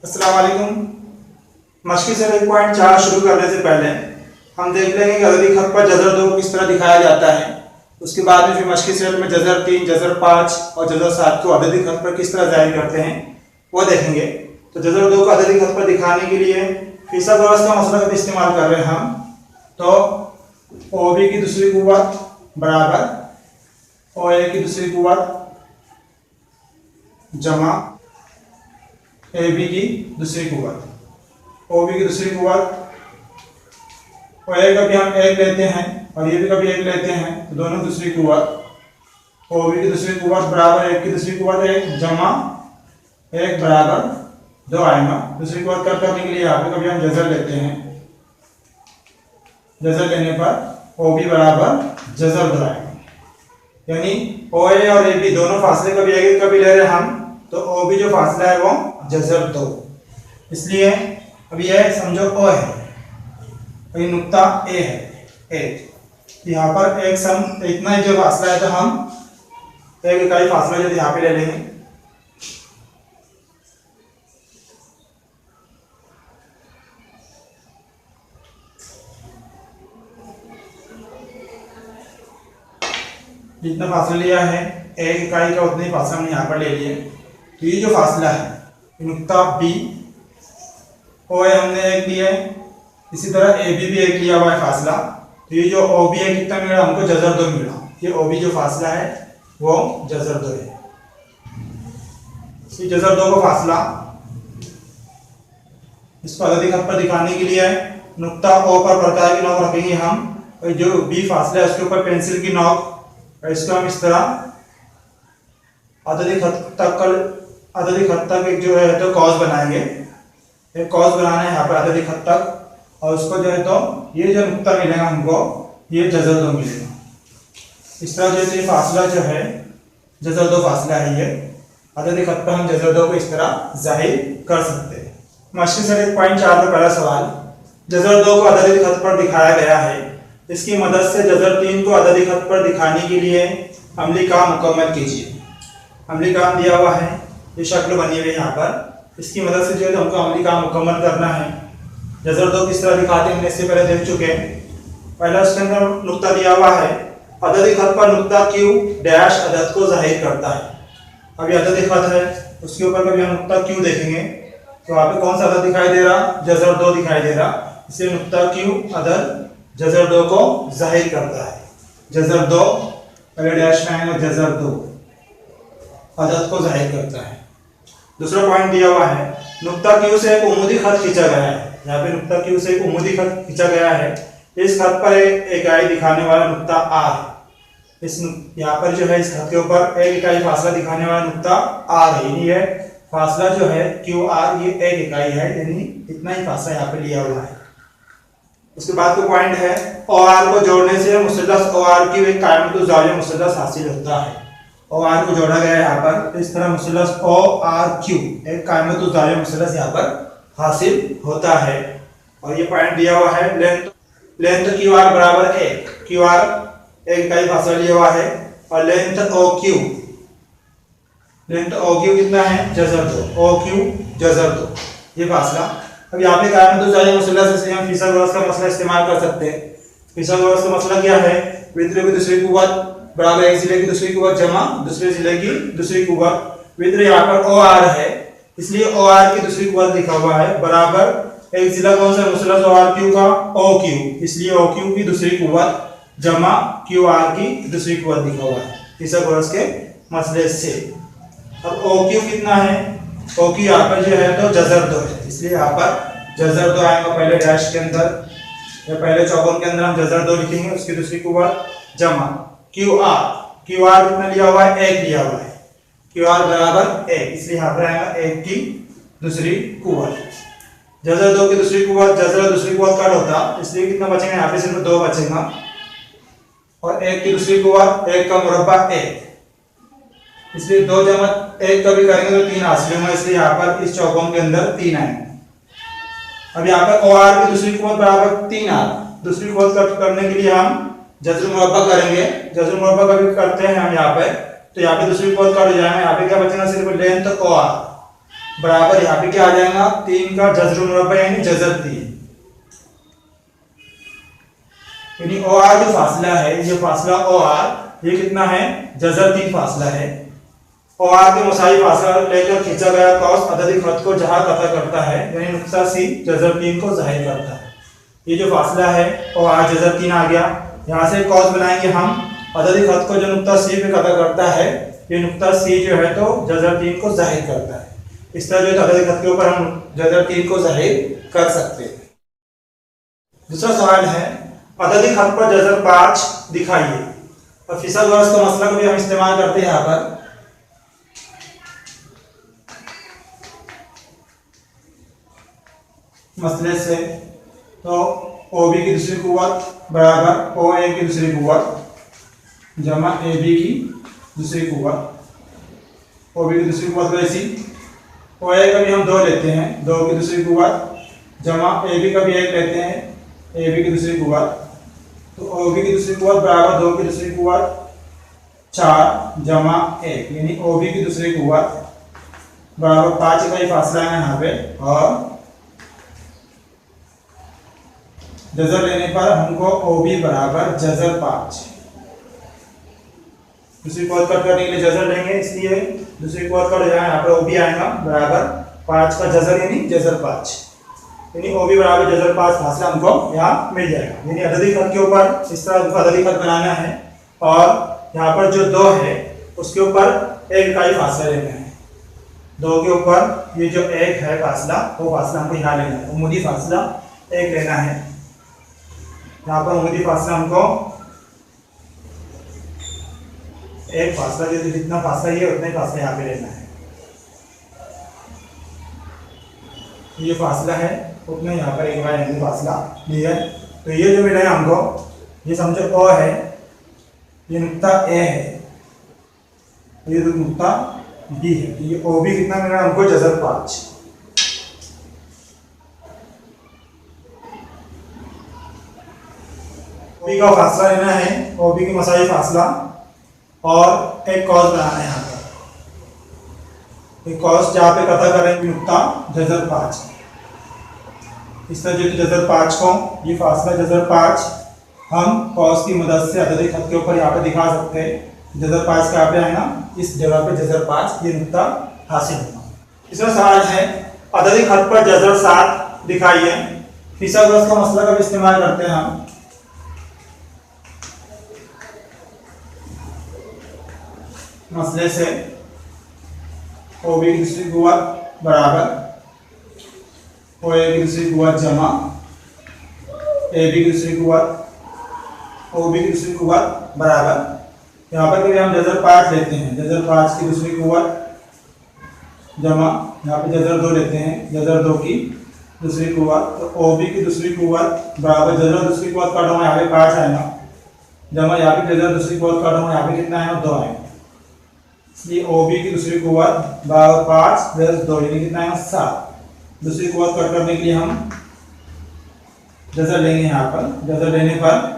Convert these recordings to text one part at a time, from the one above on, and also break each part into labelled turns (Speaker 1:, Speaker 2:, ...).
Speaker 1: अस्सलाम वालेकुम। मशक़ी सेट 1.4 शुरू करने से पहले हम देख लेंगे कि अददी खत पर जज़र 2 किस तरह दिखाया जाता है। उसके बाद में फिर मशक़ी सेट में जज़र 3, जज़र 5 और जज़र 7 को अददी खत पर किस तरह ज़ाहिर करते हैं वो देखेंगे। तो जज़र 2 को अददी खत पर दिखाने के लिए फीसद का मसला का इस्तेमाल कर रहे हैं हम। तो OB की दूसरी कुव्वत बराबर OA की दूसरी कुव्वत जमा AB की दूसरी कुव्वत। OB की दूसरी कुव्वत OA का भी हम 1 लेते हैं और ये भी कभी 1 लेते हैं, तो दोनों दूसरी कुव्वत OB की दूसरी कुव्वत बराबर 1 की दूसरी कुव्वत 1 जमा 1 बराबर 2 आएगा। दूसरी कुव्वत कट करने के लिए यहाँ पे कभी हम जज़र लेते हैं। जज़र लेने पर OB बराबर जज़र 2 आएगा, यानी OA और AB दोनों फासले कभी एक कभी ले रहे हैं हम, तो OB जो फासला है वो जज़र 2। इसलिए अब यह समझो O है और ये नुक्ता A है 1। यहाँ पर एक सम इतना ही जो फासला है, तो हम एक इकाई फासला जो यहाँ पे ले लेंगे। जितना फासला लिया है एक इकाई का, उतनी फासला हमने यहाँ पर ले लिया। तो ये जो फासला है नुक्ता B, OA हमने 1 लिया है, इसी तरह AB भी 1 लिया हुआ है फासला। तो ये जो OB है कितना मिला हमको, जज़र 2 मिला। ये OB जो फासला है वो जज़र 2 है। इस जज़र 2 का फासला इसको अददी खत पर दिखाने के लिए नुक्ता O पर प्रकार की नोक रखेंगे हम, और जो B फासला है उसके ऊपर पेंसिल की नोक, और इसको हम इस तरह अददी खत तक एक जो है तो कॉस बनाएंगे। एक कॉस बनाना है यहाँ पर अददी खत तक, और उसको जो है तो ये जो नुक्ता मिलेगा हमको ये जज़र 2 मिलेगा। इस तरह जो ये फासला जो है जज़र 2 फासला है, ये अददी खत पर हम जज़र 2 को इस तरह जाहिर कर सकते हैं। मशक़ी सेट 1.4 का पहला सवाल, जज़र 2 को अददी खत पर दिखाया गया है, इसकी मदद से जज़र 3 को अददी खत पर दिखाने के लिए अमली काम मुकम्मल कीजिए। अमली काम दिया हुआ है, ये शक्ल बनी हुई है यहाँ पर, इसकी मदद से जो है तो हमको अमली काम मुकम्मल करना है। जज़र 2 किस तरह दिखाते हैं हमने इससे पहले देख चुके हैं। पहला उसके अंदर नुक्ता दिया हुआ है, अददी खत पर नुक्ता Q डैश अदद को जाहिर करता है। अभी अददी खत है, उसके ऊपर कभी हम नुक्ता Q देखेंगे, तो यहाँ पे कौन सा अदद दिखाई दे रहा, जज़र 2 दिखाई दे रहा। इसलिए नुक्ता Q अदद जज़र 2 को जाहिर करता है। जज़र 2 पहले डैश में आएगा, जज़र 2 अदद को जाहिर करता है। दूसरा पॉइंट दिया हुआ है, नुक्ता Q से एक उमूदी खत खींचा गया है। यहाँ पे नुक्ता Q से एक उमूदी खत खींचा गया है। इस खत पर एक इकाई दिखाने वाला नुक्ता R है। इस यहाँ पर जो है इस खत के ऊपर एक इकाई फासला दिखाने वाला नुक्ता R है, यानी ये फासला जो है QR ये एक इकाई है, यानी इतना ही फासला यहाँ पे लिया हुआ है। उसके बाद का पॉइंट है OR को जोड़ने से मुसल्लस OR की एक कायमतुल ज़ाविया मुसल्लस हासिल होता है। OR को जोड़ा गया है यहाँ पर, इस तरह मुसल्लस ORQ एक कायमतुल ज़ाविया मुसल्लस यहाँ पर हासिल होता है। और ये पॉइंट दिया हुआ है, लेंथ QR बराबर 1, QR एक इकाई फासला लिया हुआ है, और लेंथ OQ कितना है, जज़र 2, OQ जज़र 2 ये फासला। अब यहाँ पे कायमतुल ज़ाविया मुसल्लस से हम फीसद का मसला इस्तेमाल कर सकते हैं। फीसद का मसला क्या है, वित्र की दूसरी कुव्वत बराबर एक जिले की दूसरी कुव्वत जमा दूसरे जिले की दूसरी कुव्वत। वित्र यहाँ पर OR है, इसलिए OR की दूसरी कुव्वत लिखा हुआ है बराबर एक जिला कौन सा, मुसल्लस ORQ का OQ, इसलिए OQ की दूसरी कुव्वत जमा QR की दूसरी कुव्वत लिखा हुआ है फीसद के मसले से। अब OQ कितना है, OQ यहाँ पर जो है तो जज़र 2 है, इसलिए यहाँ पर जज़र 2 आएगा पहले डैश के अंदर, या पहले चौकोन के अंदर हम जज़र 2 लिखेंगे, उसकी दूसरी कुव्वत जमा QR कितना लिया हुआ है, 1 लिया हुआ है, QR बराबर 1, इसलिए यहाँ पर आएगा 1 की दूसरी कुव्वत। जज़र 2 की दूसरी कुव्वत, जज़र दूसरी कुव्वत कट होता, इसलिए कितना बचेगा यहाँ पे, सिर्फ 2 बचेगा, और 1 की दूसरी कुव्वत 1 का मुरब्बा 1, इसलिए 2 जमा 1 कभी करेंगे तो 3 हासिल होगा, इसलिए यहाँ पर इस चौकोन के अंदर 3 आएंगे। अब यहाँ पर OR की दूसरी कुव्वत बराबर 3 आ, दूसरी कुव्वत कट करने के लिए हम जज़र मुरब्बा करेंगे। जज़र मुरब्बा कभी करते हैं हम यहाँ पे, तो यहाँ पे दूसरी कुव्वत कट हो जाएगा। यहाँ पे क्या बचेगा, सिर्फ लेंथ OR, बराबर यहाँ पे क्या आ जाएगा, 3 का जज़र मुरब्बा यानी जज़र 3, यानी ओ आर जो फासला है, ये फासला ओ आर ये कितना है, जज़र 3 फासला है। ओ आर के मुसावी फासला लेकर खींचा गया कौस अददी खत को जहां कता करता है, यानी नुक्ता सी जज़र 3 को जाहिर करता है। ये जो फासला है ओ आर जज़र 3 आ गया, यहाँ से कौस बनाएंगे हम, अददी खत को जो नुक्ता सी पे कता करता है, ये नुक्ता सी जो है तो जज़र 3 को जाहिर करता है। इस तरह जो अददी खत के ऊपर हम जज़र 3 को जाहिर कर सकते हैं। दूसरा सवाल है, अददी खत पर जज़र 5 दिखाइए। और फिसल वर्स का मसला को भी हम इस्तेमाल करते हैं यहाँ पर। मसले से तो ओ बी की दूसरी कुव्वत बराबर ओ ए की दूसरी कुव्वत जमा ए बी की दूसरी कुव्वत, ओ बी की दूसरी कुव्वत वैसी, ओ ए का भी हम 2 लेते हैं, 2 की दूसरी कुव्वत जमा ए बी का भी 1 लेते हैं, ए बी की दूसरी कुव्वत, तो ओ बी की दूसरी कुव्वत बराबर 2 की दूसरी कुव्वत 4 जमा 1, यानी ओ बी की दूसरी कुव्वत बराबर 5 का ही फासला है यहाँ पे। और जज़र लेने पर हमको ओ बी बराबर जज़र 5, दूसरी कुव्वत कट करने के लिए जज़र लेंगे, इसलिए दूसरी कुव्वत कट जाए, यहाँ पर ओ बी आएगा बराबर 5 का जज़र यानी जज़र 5, यानी ओ बी बराबर जज़र 5 फासला हमको यहाँ मिल जाएगा। यानी अददी खत के ऊपर इस तरह हमको अददी खत बनाना है और यहाँ पर जो 2 है उसके ऊपर 1 का ही फासला लेना है। 2 के ऊपर ये जो 1 है फासला, वो फासला हमको यहाँ लेना है, उम्मदी फासला 1 लेना है। यहाँ पर उम्मदी फासला हमको 1 फासला, जो जितना फासला ये उतना ही फासला यहाँ पे लेना है। ये फासला है उतना यहाँ पर 1 बार उम्मदी फासला लिया है। तो ये जो मिला है हमको, ये समझो ओ है, ये नुक्ता ए है, ये जो नुक्ता बी है, ये ओ बी कितना मिला हमको जज़र 5। ओबी का फासला लेना है, ओबी की मसाई फासला, और एक कॉस बनाना है यहाँ पर। एक कॉस जहाँ पे कता करेंगे नुक्ता जज़र 5, इस तरह जो जज़र 5 को ये फासला जज़र 5 हम कॉस की मदद से अददी खत के ऊपर यहाँ पे दिखा सकते हैं। जज़र 5 कहाँ पे आएगा, इस जगह पे जज़र 5 ये नुक्ता हासिल होगा। तीसरा सवाल है, अददी खत पर जज़र 7 दिखाइए। फिसल का मसला का भी इस्तेमाल करते हैं हम। मसले से ओ बी की दूसरी कुव्वत बराबर ओ ए की दूसरी कुव्वत जमा ए बी की दूसरी कुव्वत, ओ बी की दूसरी कुव्वत बराबर, यहाँ पर भी हम जज़र 5 लेते हैं, जज़र 5 की दूसरी कुव्वत जमा यहाँ पे जज़र 2 लेते हैं, जज़र 2 की दूसरी कुव्वत, तो ओ बी की दूसरी कुव्वत बराबर जज़र दूसरी कुव्वत काटूंगा यहाँ पे 5 आएगा, जमा यहाँ पे जज़र दूसरी कुव्वत काटूंगा यहाँ पे कितना आएगा 2 आएगा, इसलिए ओ बी की दूसरी कुव्वत बराबर 5 + 2 यानी कितना आएगा 7। दूसरी कुव्वत कट करने के लिए हम जज़र लेंगे, यहाँ पर जज़र लेने पर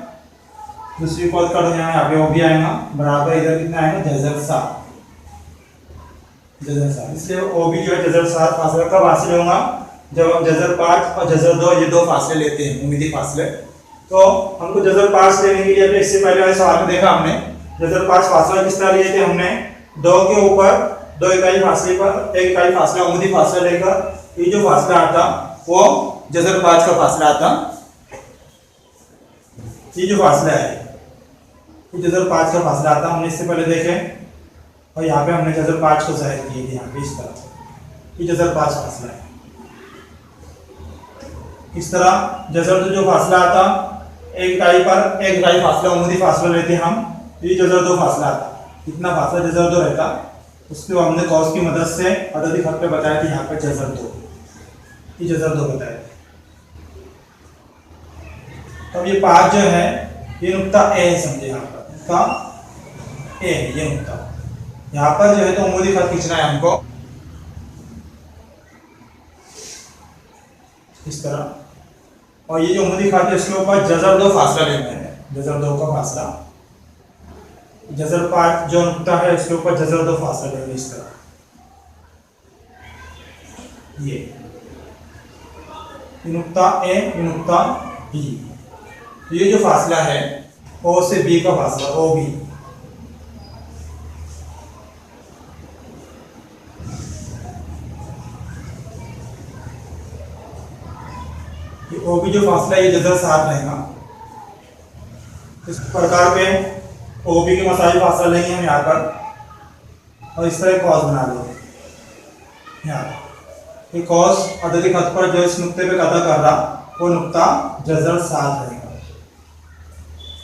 Speaker 1: दूसरी कुव्वत कट यहाँ पे ओ बी आएगा बराबर, इधर कितना आएगा जज़र 7, जज़र 7। इसलिए ओ बी जो है जज़र 7 फासला कब हासिल होगा, जब हम जज़र 5 और जज़र 2 ये 2 फासले लेते हैं, उम्मीदी फासले। तो हमको जज़र 5 लेने के लिए इससे पहले वाले सवाल में देखा हमने जज़र 5 फासला किस तरह लिए थे, हमने 2 के ऊपर 2 इकाई फासले पर 1 इकाई फासला उम्मीदी फासला लेकर ये जो फासला आता वो जज़र 5 का फासला आता। ये जो फासला है ये जज़र 5 का फासला आता, हमने इससे पहले देखे, और यहाँ पे हमने जज़र 5 को जाहिर किए थे, यहाँ पे इस तरह ये जज़र 5 फासला है। इस तरह जज़र जो फासला आता 1 इकाई पर 1 इकाई फासला उम्मीदी फासला लेते हैं हम, ये जज़र 2 फासला आता, इतना फासला जज़र 2 रहता, उसके बाद हमने कॉस की मदद से अददी खत पे बताया कि यहाँ पे जज़र 2, ये जज़र 2 बताया। अब ये 5 जो है ये नुक्ता ए है, समझे यहाँ पर नुक्ता ए है, ये नुक्ता यहाँ पर जो है तो उम्मीदी खत खींचना है हमको इस तरह, और ये जो उम्मीदी खत है इसके ऊपर जज़र 2 फासला लेना है, जज़र 2 का फासला, जज़र 5 जो नुक्ता है इसके ऊपर जज़र 2 फासला लेंगे इस तरह। ये नुक्ता ए, नुक्ता बी, ये जो फासला है ओ से बी का फासला, ओ बी, ये ओ बी जो फासला है ये जज़र 7 रहेगा। इस प्रकार पे ओ बी के मसाई फासला लेंगे हम यहाँ पर और इस तरह कॉस बना लेंगे। यहाँ ये कॉस अददी खत पर जो इस नुक्ते पे कदा कर रहा वो नुक्ता जज़र 7 रहेगा।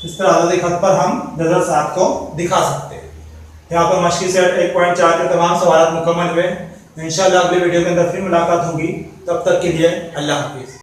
Speaker 1: इस तरह अददी खत पर हम जज़र 7 को दिखा सकते हैं। यहाँ पर मश्की सेट 1.4 के तमाम सवाल मुकम्मल हुए। इंशाअल्लाह अगली वीडियो के अंदर फिर मुलाकात होगी। तब तक के लिए अल्लाह हाफिज़।